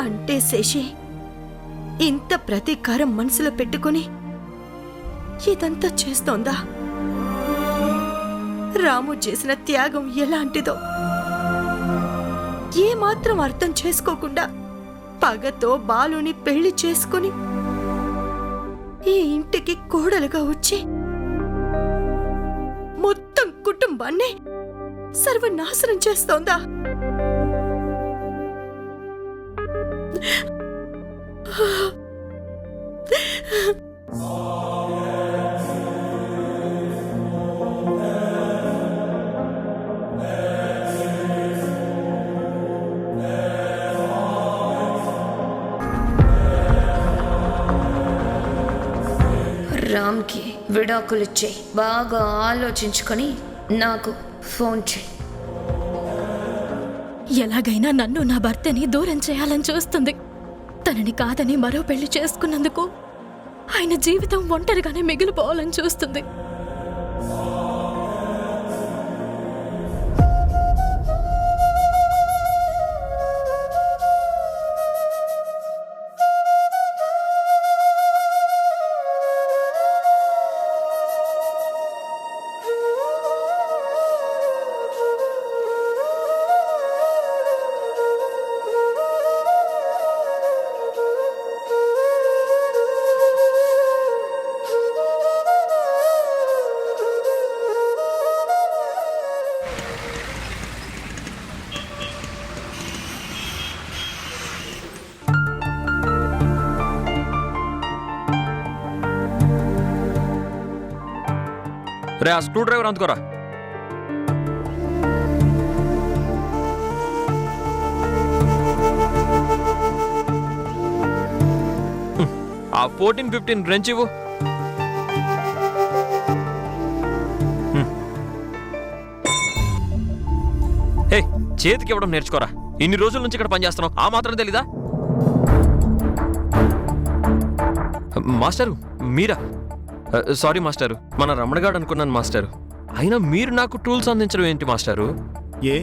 అంటే శేషి ఇంత ప్రతీకారం మనసులో పెట్టుకుని ఇదంతా చేస్తోందా? రాము చేసిన త్యాగం ఎలాంటిదో ఏమాత్రం అర్థం చేసుకోకుండా పగతో బాలుని పెళ్లి చేసుకుని ఈ ఇంటికి కోడలుగా వచ్చి మొత్తం కుటుంబాన్ని సర్వనాశనం చేస్తోందా? రామ్కి విడాకులిచ్చే బాగా ఆలోచించుకొని నాకు ఫోన్ చేయి. ఎలాగైనా నన్ను నా భర్తని దూరం చేయాలని చూస్తుంది. తనని కాదని మరో పెళ్లి చేసుకున్నందుకు ఆయన జీవితం ఒంటరిగానే మిగిలిపోవాలని చూస్తుంది. రే, ఆ స్క్రూ డ్రైవర్ అందుకోరా. ఆ 14-15 రెంచ్ ఇవ్వు. హే, చేతికి ఇవ్వడం నేర్చుకోరా. ఇన్ని రోజుల నుంచి ఇక్కడ పనిచేస్తున్నావు, ఆ మాత్రం తెలీదా? మాస్టరు మీరా? సారీ మాస్టారు, మన రమణగాడు అనుకున్నాను మాస్టారు. అయినా మీరు నాకు టూల్స్ అందించడం ఏంటి మాస్టారు? ఏ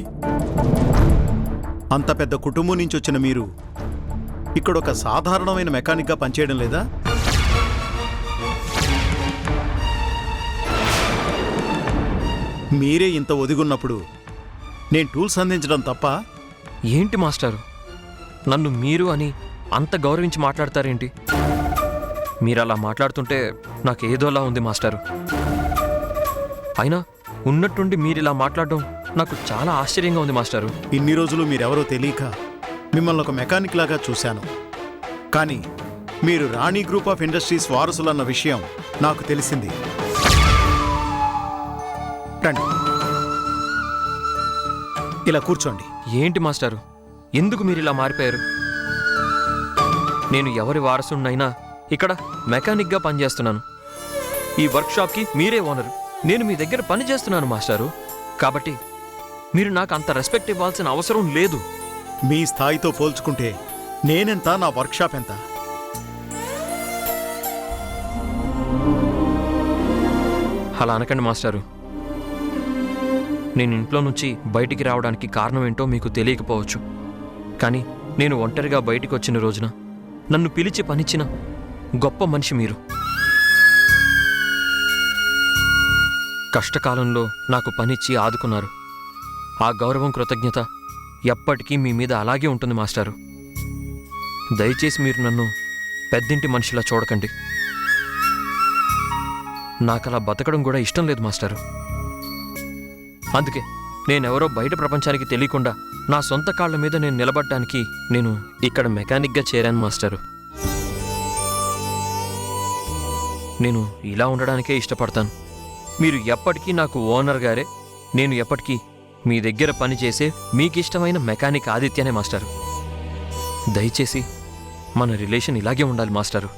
అంత పెద్ద కుటుంబం నుంచి వచ్చిన మీరు ఇక్కడ ఒక సాధారణమైన మెకానిక్గా పనిచేయడం లేదా? మీరే ఇంత ఒదిగున్నప్పుడు నేను టూల్స్ అందించడం తప్ప? ఏంటి మాస్టారు, నన్ను మీరు అని అంత గౌరవించి మాట్లాడతారేంటి? మీరు అలా మాట్లాడుతుంటే నాకేదోలా ఉంది మాస్టారు. అయినా ఉన్నట్టుండి మీరిలా మాట్లాడడం నాకు చాలా ఆశ్చర్యంగా ఉంది మాస్టారు. ఇన్ని రోజులు మీరెవరో తెలియక మిమ్మల్ని ఒక మెకానిక్ లాగా చూశాను. కానీ మీరు రాణి గ్రూప్ ఆఫ్ ఇండస్ట్రీస్ వారసులన్న విషయం నాకు తెలిసింది. రండి, ఇలా కూర్చోండి. ఏంటి మాస్టారు, ఎందుకు మీరు ఇలా మారిపోయారు? నేను ఎవరి వారసున్నైనా ఇక్కడ మెకానిక్గా పనిచేస్తున్నాను. ఈ వర్క్షాప్కి మీరే ఓనరు, నేను మీ దగ్గర పని చేస్తున్నాను మాస్టారు. కాబట్టి మీరు నాకు అంత రెస్పెక్ట్ ఇవ్వాల్సిన అవసరం లేదు. మీ స్థాయితో పోల్చుకుంటే నేనెంత, నా వర్క్షాప్ ఎంత? అలా అనకండి మాస్టారు. నేను ఇంట్లో నుంచి బయటికి రావడానికి కారణం ఏంటో మీకు తెలియకపోవచ్చు. కానీ నేను ఒంటరిగా బయటికి వచ్చిన రోజున నన్ను పిలిచి పనిచ్చిన గొప్ప మనిషి మీరు. కష్టకాలంలో నాకు పనిచ్చి ఆదుకున్నారు. ఆ గౌరవం, కృతజ్ఞత ఎప్పటికీ మీ మీద అలాగే ఉంటుంది మాస్టారు. దయచేసి మీరు నన్ను పెద్దింటి మనిషిలా చూడకండి. నాకలా బతకడం కూడా ఇష్టం లేదు మాస్టారు. అందుకే నేనెవరో బయట ప్రపంచానికి తెలియకుండా నా సొంత కాళ్ల మీద నేను నిలబడ్డానికి నేను ఇక్కడ మెకానిక్గా చేరాను మాస్టారు. నేను ఇలా ఉండడానికే ఇష్టపడతాను. మీరు ఎప్పటికీ నాకు ఓనర్ గారే, నేను ఎప్పటికీ మీ దగ్గర పనిచేసే మీకిష్టమైన మెకానిక్ ఆదిత్యనే మాస్టారు. దయచేసి మన రిలేషన్ ఇలాగే ఉండాలి మాస్టారు.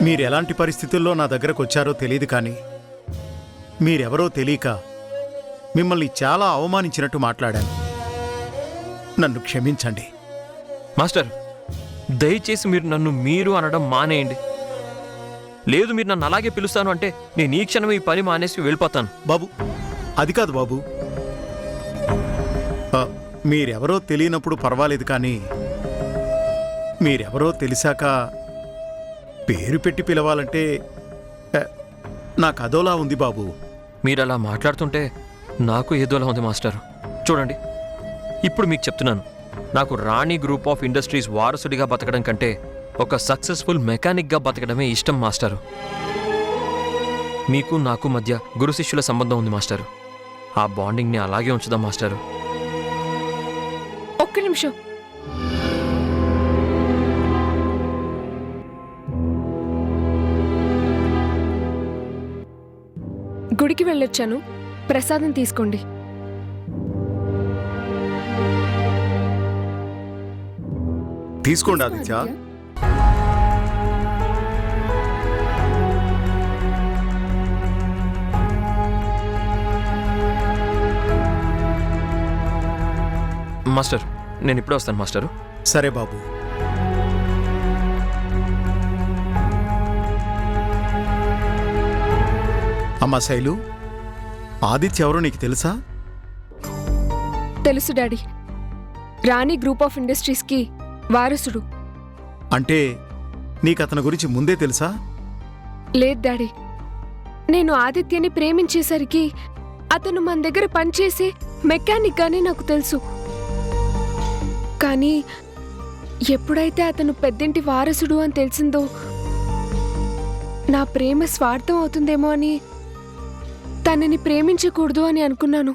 మీరు ఎలాంటి పరిస్థితుల్లో నా దగ్గరకు వచ్చారో తెలియదు, కానీ మీరెవరో తెలియక మిమ్మల్ని చాలా అవమానించినట్టు మాట్లాడాను. నన్ను క్షమించండి. మాస్టర్, దయచేసి మీరు నన్ను మీరు అనడం మానేయండి. లేదు, మీరు నన్ను అలాగే పిలుస్తాను అంటే నేను ఈ క్షణం ఈ పని మానేసి వెళ్ళిపోతాను. బాబు, అది కాదు బాబు. మీరెవరో తెలియనప్పుడు పర్వాలేదు, కానీ మీరెవరో తెలిసాక పేరు పెట్టి పిలవాలంటే నాకు అదోలా ఉంది బాబు. మీరు అలా మాట్లాడుతుంటే నాకు ఏదోలా ఉంది మాస్టర్. చూడండి, ఇప్పుడు మీకు చెప్తున్నాను, నాకు రాణి గ్రూప్ ఆఫ్ ఇండస్ట్రీస్ వారసుడిగా బతకడం కంటే ఒక సక్సెస్ఫుల్ మెకానిక్గా బతకడమే ఇష్టం మాస్టరు. మీకు నాకు మధ్య గురు శిష్యుల సంబంధం ఉంది మాస్టరు. ఆ బాండింగ్ని అలాగే ఉంచుదాం మాస్టరు. ఒక్క నిమిషం. గుడికి వెళ్ళొచ్చాను, ప్రసాదం తీసుకోండి. తీసుకోండి ఆదిత్య. మాస్టర్, నేను ఇప్పుడే వస్తాను మాస్టరు. సరే బాబు. అమ్మా శైలు, ఆదిత్య ఎవరో నీకు తెలుసా? తెలుసు డాడీ, రాణి గ్రూప్ ఆఫ్ ఇండస్ట్రీస్కి వారసుడు. అంటే నీకు అతని గురించి ముందే తెలుసా? లేదు డాడీ, నేను ఆదిత్యని ప్రేమించేసరికి అతను మన దగ్గర పనిచేసే మెకానిక్ గానే నాకు తెలుసు. కానీ ఎప్పుడైతే అతను పెద్దింటి వారసుడు అని తెలిసిందో నా ప్రేమ స్వార్థం అవుతుందేమో అని తనని ప్రేమించకూడదు అని అనుకున్నాను.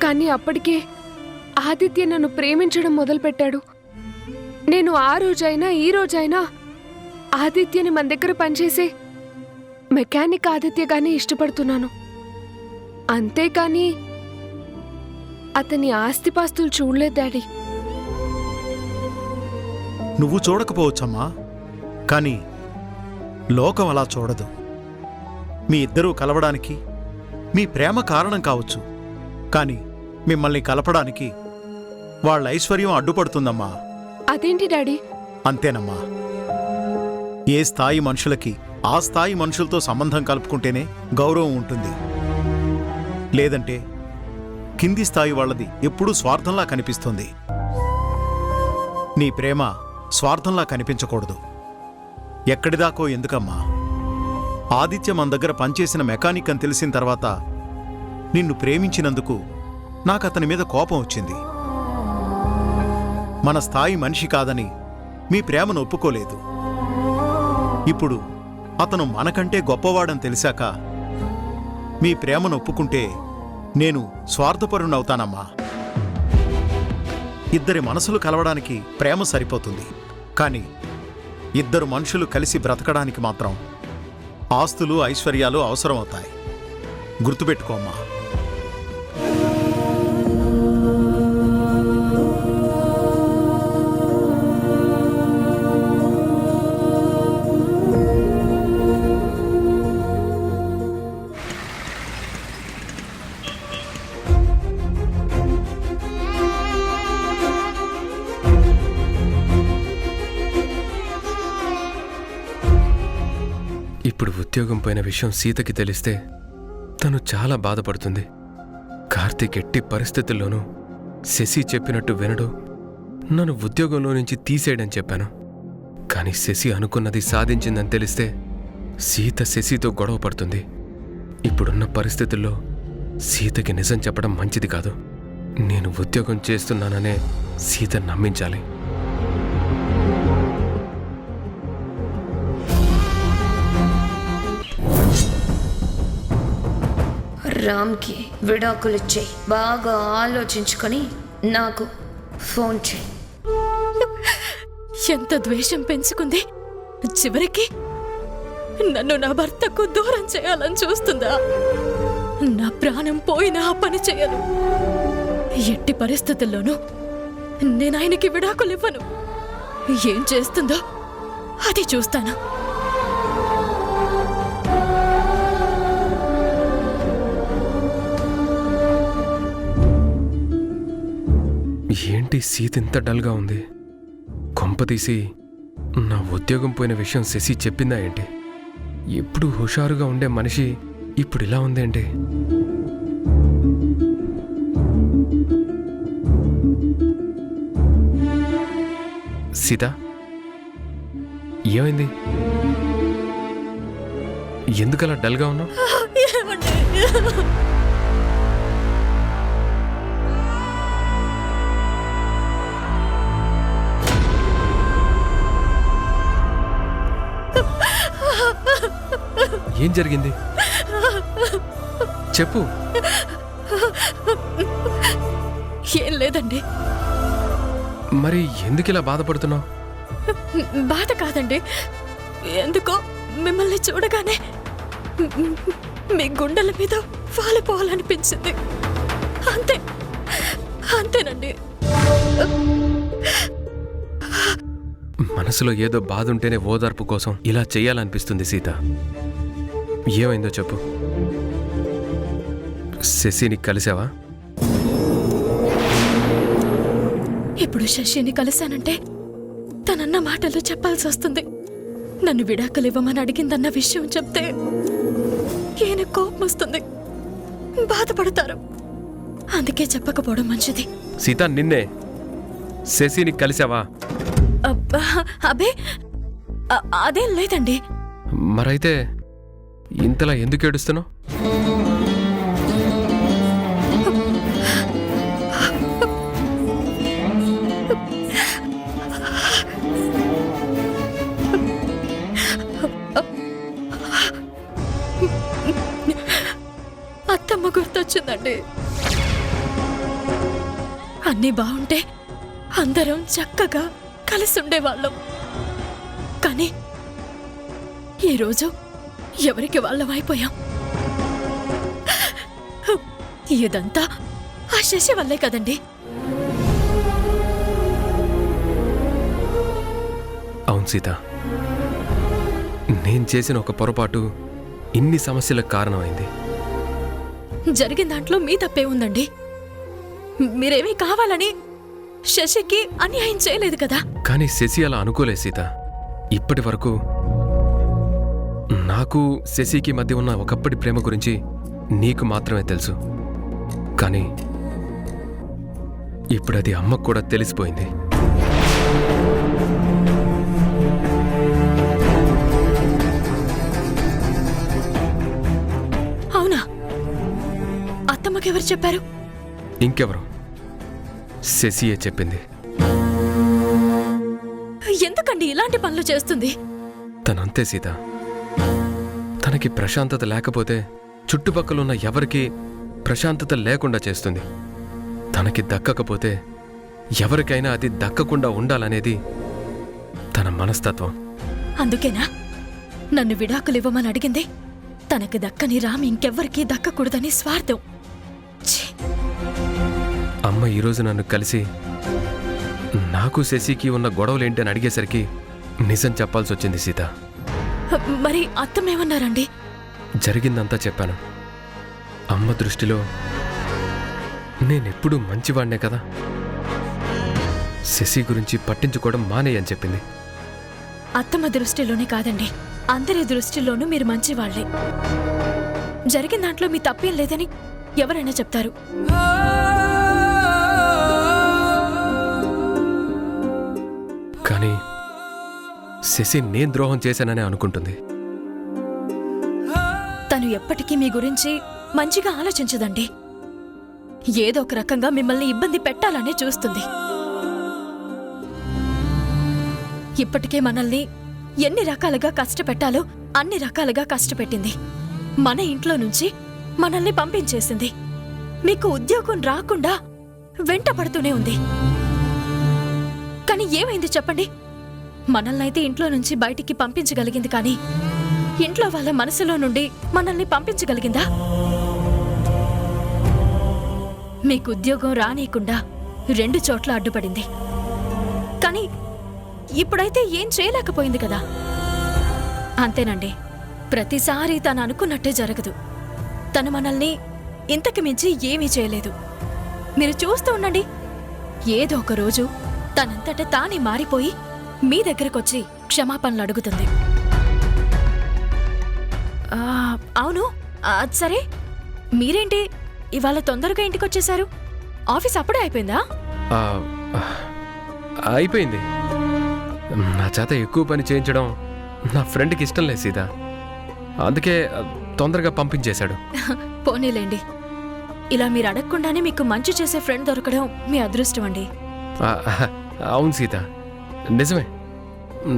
కానీ అప్పటికే ఆదిత్య నన్ను ప్రేమించడం మొదలుపెట్టాడు. నేను ఆ రోజైనా ఈ రోజైనా ఆదిత్యని మన దగ్గర పనిచేసే మెకానిక్ ఆదిత్యగానే ఇష్టపడుతున్నాను. అంతేకాని అతని ఆస్తిపాస్తులు చూడలేదు డాడీ. నువ్వు చూడకపోవచ్చమ్మా, కానీ లోకం అలా చూడదు. మీ ఇద్దరూ కలవడానికి మీ ప్రేమ కారణం కావచ్చు, కానీ మిమ్మల్ని కలపడానికి వాళ్ళ ఐశ్వర్యం అడ్డుపడుతుందమ్మా. అదేంటి డాడీ? అంతేనమ్మా. ఏ స్థాయి మనుషులకి ఆ స్థాయి మనుషులతో సంబంధం కలుపుకుంటేనే గౌరవం ఉంటుంది. లేదంటే కింది స్థాయి వాళ్ళది ఎప్పుడూ స్వార్థంలా కనిపిస్తుంది. నీ ప్రేమ స్వార్థంలా కనిపించకూడదు. ఎక్కడిదాకో ఎందుకమ్మా? ఆదిత్య మన దగ్గర పనిచేసిన మెకానిక్ అని తెలిసిన తర్వాత నిన్ను ప్రేమించినందుకు నాకు అతని మీద కోపం వచ్చింది. మన స్థాయి మనిషి కాదని మీ ప్రేమను ఒప్పుకోలేదు. ఇప్పుడు అతను మనకంటే గొప్పవాడని తెలిసాక మీ ప్రేమను ఒప్పుకుంటే నేను స్వార్థపరుణవుతానమ్మా. ఇద్దరి మనసులు కలవడానికి ప్రేమ సరిపోతుంది, కానీ ఇద్దరు మనుషులు కలిసి బ్రతకడానికి మాత్రం ఆస్తులు ఐశ్వర్యాలు అవసరమవుతాయి. గుర్తుపెట్టుకోమ్మా. ఇప్పుడు ఉద్యోగం పోయిన విషయం సీతకి తెలిస్తే తను చాలా బాధపడుతుంది. కార్తీక్ ఎట్టి పరిస్థితుల్లోనూ శశి చెప్పినట్టు వినడు, నన్ను ఉద్యోగంలో నుంచి తీసేయడని చెప్పాను. కానీ శశి అనుకున్నది సాధించిందని తెలిస్తే సీత శశితో గొడవ పడుతుంది. ఇప్పుడున్న పరిస్థితుల్లో సీతకి నిజం చెప్పడం మంచిది కాదు. నేను ఉద్యోగం చేస్తున్నాననే సీత నమ్మించాలి. రామ్కి విడాకులిచ్చేయి. బాగా ఆలోచించుకొని నాకు ఫోన్ చేయి. ఎంత ద్వేషం పెంచుకుంది, చివరికి నన్ను నా భర్తకు దూరం చేయాలని చూస్తుందా? నా ప్రాణం పోయినా ఆ పని చేయను. ఎట్టి పరిస్థితుల్లోనూ నేను ఆయనకి విడాకులు ఇవ్వను. ఏం చేస్తుందో అది చూస్తాను. ఏంటి సీత ఇంత డల్గా ఉంది? కొంపతీసి నా ఉద్యోగం పోయిన విషయం శశి చెప్పిందా ఏంటి? ఎప్పుడు హుషారుగా ఉండే మనిషి ఇప్పుడు ఇలా ఉందేంటి? సీత, ఏమైంది? ఎందుకలా డల్గా ఉన్నావు? ఏమండి? ఏం జరిగింది? చెప్పు. ఏం లేదండి. మరి ఎందుకిలా బాధపడుతున్నావు? బాధ కాదండి, ఎందుకో మిమ్మల్ని చూడగానే మీ గుండెల మీద వాలిపోవాలనిపించింది. అంతే, అంతేనండి. మనసులో ఏదో బాధ ఉంటేనే ఓదార్పు కోసం ఇలా చెయ్యాలనిపిస్తుంది సీత. ఏమైందో చెప్పు. శశిని కలిసావా? ఇప్పుడు శశిని కలిశానంటే తనన్న మాటలు చెప్పాల్సి వస్తుంది. నన్ను విడాకులు ఇవ్వమని అడిగిందన్న విషయం చెప్తే ఈయన కోపం వస్తుంది, బాధపడతారు. అందుకే చెప్పకపోవడం మంచిది. సీత, నిన్నే. శశిని కలిసావా? అబ్బా, అబే, అదేం లేదండి. మరైతే ఇంతలా ఎందుకు ఏడుస్తున్నావు? అత్తమ్మ గుర్తొచ్చిందండి. అన్నీ బాగుంటే అందరం చక్కగా కలిసి ఉండేవాళ్ళం. కానీ ఈరోజు ఎవరికి వాళ్ళం అయిపోయాం. ఇదంతా ఆ శశి వల్లే కదండి. అవును సీత, నేను చేసిన ఒక పొరపాటు ఇన్ని సమస్యలకు కారణమైంది. జరిగిన దాంట్లో మీ తప్పే ఉందండి. మీరేమీ కావాలని శశికి అన్యాయం చేయలేదు కదా. కానీ శశి అలా అనుకోలే సీత. ఇప్పటి వరకు నాకు శశికి మధ్య ఉన్న ఒకప్పటి ప్రేమ గురించి నీకు మాత్రమే తెలుసు. కానీ ఇప్పుడు అది అమ్మకు కూడా తెలిసిపోయింది. అవునా? అత్తమ్మకెవరు చెప్పారు? ఇంకెవరు? శశియే చెప్పింది. ఎందుకండి ఇలాంటి పనులు చేస్తుంది? తనంతే సీత. తనకి ప్రశాంతత లేకపోతే చుట్టుపక్కలున్న ఎవరికీ ప్రశాంతత లేకుండా చేస్తుంది. తనకి దక్కకపోతే ఎవరికైనా అది దక్కకుండా ఉండాలనేది తన మనస్తత్వం. అందుకేనా నన్ను విడాకులు ఇవ్వమని అడిగింది? తనకి దక్కని రామ్ ఇంకెవ్వరికీ దక్కకూడదని స్వార్థం. ఛీ! అమ్మ ఈరోజు నన్ను కలిసి నాకు శశికి ఉన్న గొడవలేంటి అని అడిగేసరికి నిజం చెప్పాల్సి వచ్చింది సీత. మరి అత్తమేమన్నారండి? జరిగిందంతా చెప్పాను. అమ్మ దృష్టిలో నేనెప్పుడూ మంచివాణ్ణే కదా. శశి గురించి పట్టించుకోవడం మానేయని చెప్పింది. అత్తమ్మ దృష్టిలోనే కాదండి, అందరి దృష్టిలోనూ మీరు మంచివాళ్లే. జరిగిన దాంట్లో మీ తప్పేం లేదని ఎవరైనా చెప్తారు. కానీ శశి నేను ద్రోహం చేశానని అనుకుంటుంది. తను ఎప్పటికీ మీ గురించి మంచిగా ఆలోచించదండి. ఏదో ఒక రకంగా మిమ్మల్ని ఇబ్బంది పెట్టాలనే చూస్తుంది. ఇప్పటికే మనల్ని ఎన్ని రకాలుగా కష్టపెట్టాలో అన్ని రకాలుగా కష్టపెట్టింది. మన ఇంట్లో నుంచి మనల్ని పంపించేసింది. మీకు ఉద్యోగం రాకుండా వెంటపడుతూనే ఉంది. కానీ ఏమైంది చెప్పండి? మనల్నైతే ఇంట్లో నుంచి బయటికి పంపించగలిగింది, కానీ ఇంట్లో వాళ్ళ మనసులో నుండి మనల్ని పంపించగలిగిందా? మీకు ఉద్యోగం రానీయకుండా 2 చోట్ల అడ్డుపడింది. కానీ ఇప్పుడైతే ఏం చేయలేకపోయింది కదా. అంతేనండి, ప్రతిసారి తను అనుకున్నట్టే జరగదు. తను మనల్ని ఇంతకు మించి ఏమీ చేయలేదు. మీరు చూస్తూ ఉండండి, ఏదో ఒక రోజు తనంతట తానే మారిపోయి మీ దగ్గరకొచ్చి క్షమాపణలు అడుగుతుంది. అవును, అది సరే, మీరేంటి ఇవాళ తొందరగా ఇంటికొచ్చేశారు? ఆఫీస్ అప్పుడే అయిపోయిందా? ఆ, అయిపోయింది. నా చేత ఎక్కువ పని చేయించడం నా ఫ్రెండ్కి ఇష్టం లేదు సీత. అందుకే తొందరగా పంపించేశాడు. పోనీలేండి, ఇలా మీరు అడగకుండానే మీకు మంచి చేసే ఫ్రెండ్ దొరకడం మీ అదృష్టం అండి. అవును సీత, నిజమే.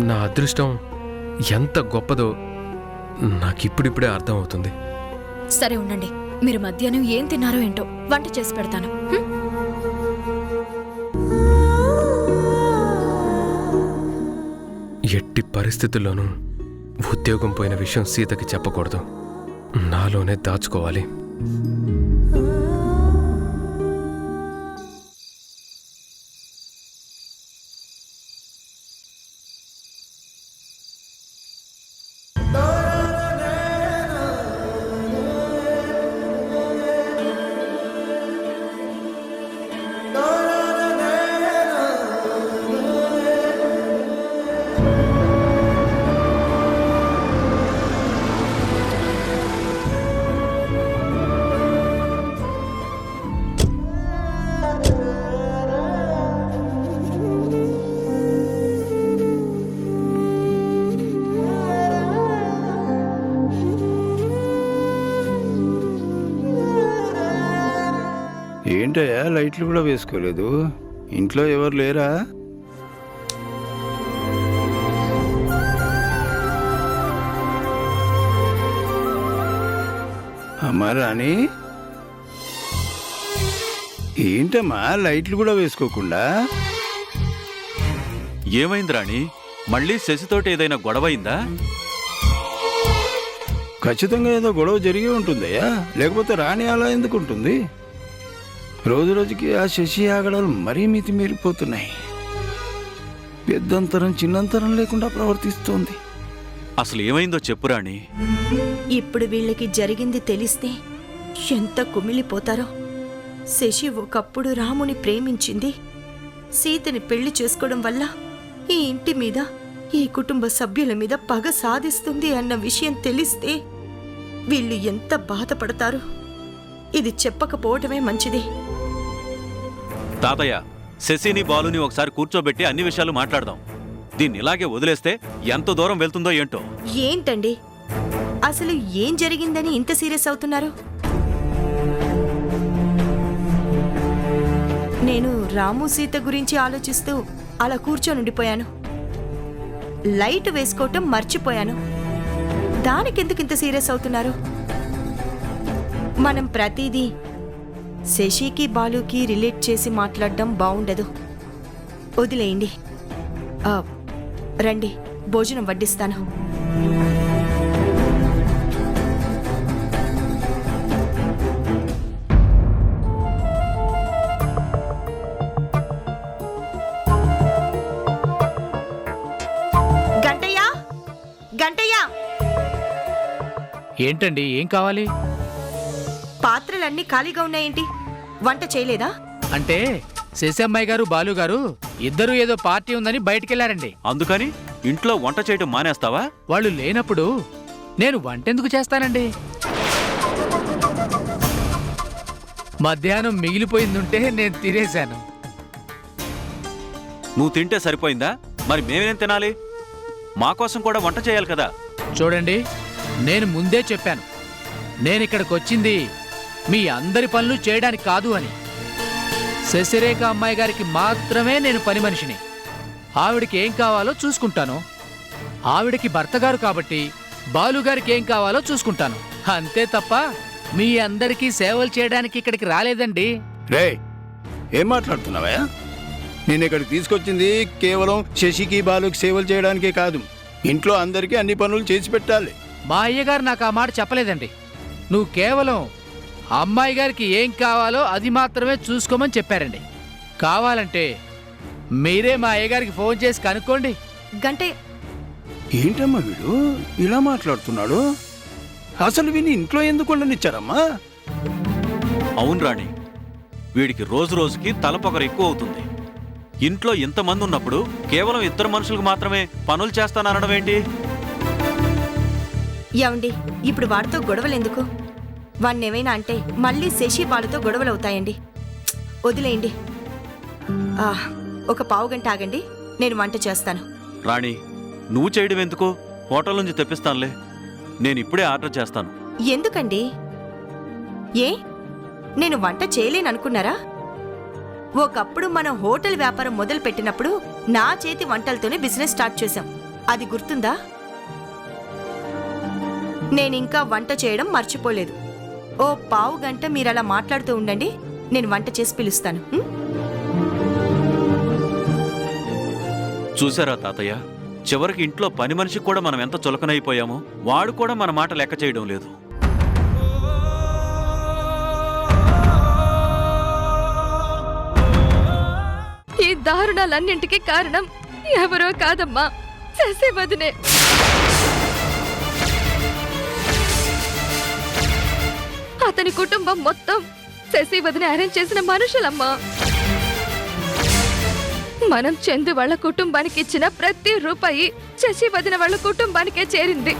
నా అదృష్టం ఎంత గొప్పదో నాకిప్పుడిప్పుడే అర్థం అవుతుంది. సరే ఉండండి, మీరు మధ్యాహ్నం ఏం తిన్నారో ఏంటో వంట చేసి పెడతాను. ఎట్టి పరిస్థితుల్లోనూ ఉద్యోగం పోయిన విషయం సీతకి చెప్పకూడదు. నాలోనే దాచుకోవాలి. ఏంటయ్యా లైట్లు కూడా వేసుకోలేదు? ఇంట్లో ఎవరు లేరా? అమ్మా రాణి, ఏంటమ్మా లైట్లు కూడా వేసుకోకుండా? ఏమైంది రాణి? మళ్ళీ శశితోటి ఏదైనా గొడవైందా? ఖచ్చితంగా ఏదో గొడవ జరిగి ఉంటుందయ్యా, లేకపోతే రాణి అలా ఎందుకు ఉంటుంది? రోజు రోజుకి ఆ శశి ఆగడాలు మరీ మితిమీరిపోతున్నాయి. పెద్దంతరం చిన్నంతరం లేకుండా ప్రవర్తిస్తోంది. అసలు ఏమైందో చెప్పు రాణి. ఇప్పుడు వీళ్ళకి జరిగింది తెలిస్తే ఎంత కుమిలిపోతారో. శశి ఒకప్పుడు రాముని ప్రేమించింది. సీతని పెళ్లి చేసుకోవడం వల్ల ఈ ఇంటి మీద, ఈ కుటుంబ సభ్యుల మీద పగ సాధిస్తుంది అన్న విషయం తెలిస్తే వీళ్ళు ఎంత బాధపడతారు. ఇది చెప్పకపోవటమే మంచిది. తాతయ్య, శశిని బాలుని ఒకసారి కూర్చోబెట్టి అన్ని విషయాలు మాట్లాడదాం. దీన్ని ఇలాగే వదిలేస్తే ఎంత దూరం వెళ్తుందో ఏంటో. ఏంటండి అసలు ఏం జరిగిందని ఇంత సీరియస్ అవుతున్నారు? నేను రాము సీత గురించి ఆలోచిస్తూ అలా కూర్చొని ఉండిపోయాను. లైట్ వేసుకోవటం మర్చిపోయాను. దానికెందుకు ఇంత సీరియస్ అవుతున్నారు? మనం ప్రతిదీ శశికి బాలుకి రిలేట్ చేసి మాట్లాడడం బాగుండదు. వదిలేయండి. రండి, భోజనం వడ్డిస్తాను. గంటయ్యా, గంటయ్యా! ఏంటండి, ఏం కావాలి? పాత్రలన్నీ ఖాళీగా ఉన్నాయేంటి? వంట చేయలేదా? అంటే శశమ్మాయి గారు బాలు గారు ఇద్దరు ఏదో పార్టీ ఉందని బయటికెళ్లారండి. అందుకని ఇంట్లో వంట చేయడం మానేస్తావా? వాళ్ళు లేనప్పుడు నేను వంటెందుకు చేస్తానండి? మధ్యాహ్నం మిగిలిపోయిందుంటే నేను తినేశాను. నువ్వు తింటే సరిపోయిందా? మరి మేమేం తినాలి? మా కోసం కూడా వంట చేయాలి కదా. చూడండి, నేను ముందే చెప్పాను, నేనిక్కడికి వచ్చింది మీ అందరి పనులు చేయడానికి కాదు అని. శశిరేఖ అమ్మాయి గారికి మాత్రమే నేను పని మనిషిని. ఆవిడికి ఏం కావాలో చూసుకుంటాను. ఆవిడకి భర్తగారు కాబట్టి బాలుగారికి ఏం కావాలో చూసుకుంటాను. అంతే తప్ప మీ అందరికీ సేవలు చేయడానికి ఇక్కడికి రాలేదండి. రే, ఏం మాట్లాడుతున్నావా? నేను ఇక్కడికి తీసుకొచ్చింది కేవలం శశికి బాలుకి సేవలు చేయడానికే కాదు, ఇంట్లో అందరికీ అన్ని పనులు చేసి పెట్టాలి. మా అయ్యగారు నాకు ఆ మాట చెప్పలేదండి. నువ్వు కేవలం అమ్మాయి గారికి ఏం కావాలో అది మాత్రమే చూసుకోమని చెప్పారండి. కావాలంటే మీరే మా అయ్యగారికి ఫోన్ చేసి కనుక్కోండి. గంటే, ఏంటమ్మా వీడు ఇలా మాట్లాడుతున్నాడు? అసలు వీని ఇంట్లో ఎందుకు ఉండనిచ్చారమ్మా? అవును రాణి, వీడికి రోజు రోజుకి తలపొగరు ఎక్కువ అవుతుంది. ఇంట్లో ఇంతమంది ఉన్నప్పుడు కేవలం ఇద్దరు మనుషులకు మాత్రమే పనులు చేస్తాననడం ఏంటి? ఏమండి, ఇప్పుడు వాడితో గొడవలెందుకు? వాణ్ణేమైనా అంటే మళ్ళీ శశి బాలుతో గొడవలవుతాయండి. వదిలేయండి. ఒక పావుగంట ఆగండి, నేను వంట చేస్తాను. రాణి, నువ్వు చేయడం ఎందుకు? హోటల్ నుంచి తెప్పిస్తానులే. నేను ఇప్పుడే ఆర్డర్ చేస్తాను. ఎందుకండి? ఏ నేను వంట చేయలేననుకున్నారా? ఒకప్పుడు మనం హోటల్ వ్యాపారం మొదలు పెట్టినప్పుడు నా చేతి వంటలతోనే బిజినెస్ స్టార్ట్ చేశాం. అది గుర్తుందా? నేనింకా వంట చేయడం మర్చిపోలేదు. ఓ పావుగంట మీరలా మాట్లాడుతూ ఉండండి, నేను వంట చేసి పిలుస్తాను. చూసారా తాతయ్య, చివరికి ఇంట్లో పని మనిషికి కూడా మనం ఎంత చులకనైపోయామో వాడు కూడా మన మాట లెక్క చేయడం లేదు. ఈ దారుణాలన్నింటికీ కారణం ఎవరో కాదమ్మా, శశి వదినే. అతని కుటుంబం మొత్తం శశి వదిన అరేంజ్ చేసిన మనుషులమ్మా. మనం చందు వాళ్ళ కుటుంబానికి ఇచ్చిన ప్రతి రూపాయి శశి వదిన వాళ్ళ కుటుంబానికే చేరింది.